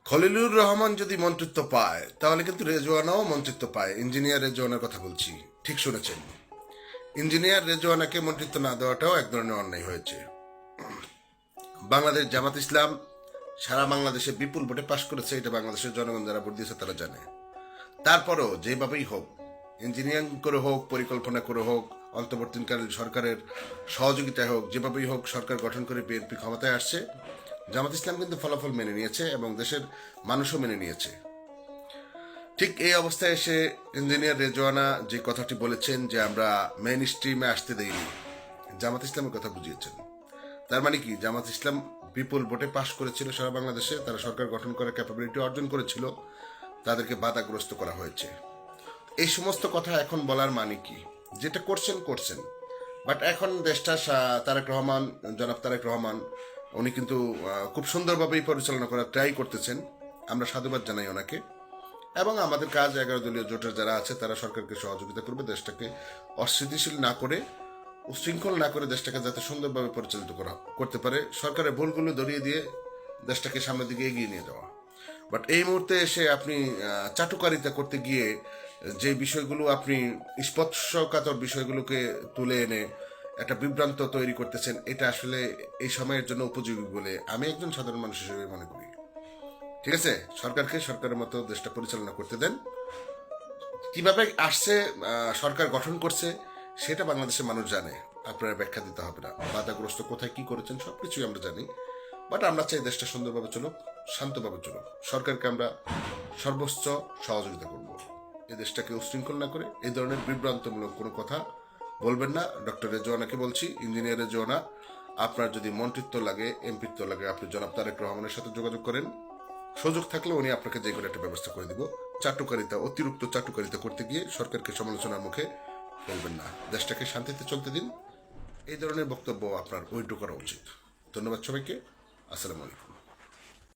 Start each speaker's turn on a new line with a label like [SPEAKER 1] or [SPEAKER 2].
[SPEAKER 1] খলিলুর রহমান যদি মন্ত্রিত্ব পায় তাহলে কিন্তু রেজওয়ানাও মন্ত্রিত্ব পায়। ইঞ্জিনিয়ার রেজওয়ানার কথা বলছি, ঠিক শুনেছেন। ইঞ্জিনিয়ার রেজওয়ানাকে মন্ত্রিত্ব না দেওয়াটাও এক ধরনের অন্যায় হয়েছে। বাংলাদেশ জামাত ইসলাম সারা বাংলাদেশে বিপুল ভোটে পাশ করেছে, এটা বাংলাদেশের জনগণ যারা ভোট দিয়েছে তারা জানে। তারপরও যেভাবেই হোক, ইঞ্জিনিয়ারিং করে হোক, পরিকল্পনা করে হোক, অন্তর্বর্তীকালীন সরকারের সহযোগিতায় হোক, যেভাবেই হোক সরকার গঠন করে বিএনপি ক্ষমতায় আসছে। জামাত ইসলাম কিন্তু ফলাফল মেনে নিয়েছে এবং দেশের মানুষও মেনে নিয়েছে। ঠিক এই অবস্থায় এসে ইঞ্জিনিয়ার রেজওয়ানা যে কথাটি বলেছেন যে আমরা মেইন স্ট্রিমে আসতে দেইনি, জামাত ইসলামের কথা বুঝিয়েছেন। তার মানে কি, জামাত ইসলাম বিপুল ভোটে পাশ করেছিল সারা বাংলাদেশে, তারা সরকার গঠন করার ক্যাপাবিলিটি অর্জন করেছিল, তাদেরকে বাধাগ্রস্ত করা হয়েছে। এই সমস্ত কথা এখন বলার মানে কি? যেটা করছেন, বাট এখন দেশটা জনাব তারেক রহমান উনি কিন্তু খুব সুন্দরভাবেই পরিচালনা করার ট্রাই করতেছেন। আমরা সাধুবাদ জানাই ওনাকে। এবং আমাদের কাজ 11 দলীয় জোটের যারা আছে তারা সরকারকে সহযোগিতা করবে, দেশটাকে অস্থিতিশীল না করে, উশৃঙ্খল না করে দেশটাকে যাতে সুন্দরভাবে পরিচালিত করতে পারে, সরকারের ভুলগুলো ধরিয়ে দিয়ে দেশটাকে সামনের দিকে এগিয়ে নিয়ে যাওয়া। বাট এই মুহূর্তে এসে আপনি চাটুকারিতা করতে গিয়ে যে বিষয়গুলো আপনি স্পর্শকাতর বিষয়গুলোকে তুলে এনে একটা বিভ্রান্ত তৈরি করতেছেন, এটা আসলে এই সময়ের জন্য উপযোগী বলে আমি একজন সাধারণ মানুষ হিসেবে মনে করি। ঠিক আছে, সরকারকে সরকারের মতো দেশটা পরিচালনা করতে দেন। কিভাবে আসছে, সরকার গঠন করছে, সেটা বাংলাদেশের মানুষ জানে, আপনারা ব্যাখ্যা দিতে হবে না। বাধাগ্রস্ত কোথায় কি করেছেন সবকিছুই আমরা জানি। বাট আমরা চাই দেশটা সুন্দরভাবে চলুক, শান্তভাবে চলুক। সরকারকে আমরা সর্বোচ্চ সহযোগিতা করব। এই দেশটাকে উশৃঙ্খল না করে এই ধরনের বিভ্রান্তমূলক কোনো কথা বলবেন না। ডক্টর রেজওয়ানাকে বলছি, ইঞ্জিনিয়ার রেজওয়ানা, আপনার যদি মন্ত্রিত্ব লাগে, এমপিত্ব লাগে, আপনি জনাব তারেক রহমানের সাথে যোগাযোগ করেন। সুযোগ থাকলে উনি আপনাকে যে কোনো একটা ব্যবস্থা করে দিব। অতিরিক্ত চাটুকারিতা করতে গিয়ে সরকারকে সমালোচনার মুখে ফেলবেন না। দেশটাকে শান্তিতে চলতে দিন। এই ধরনের বক্তব্য আপনার উইথড্র করা উচিত। ধন্যবাদ সবাইকে। আসসালামু আলাইকুম।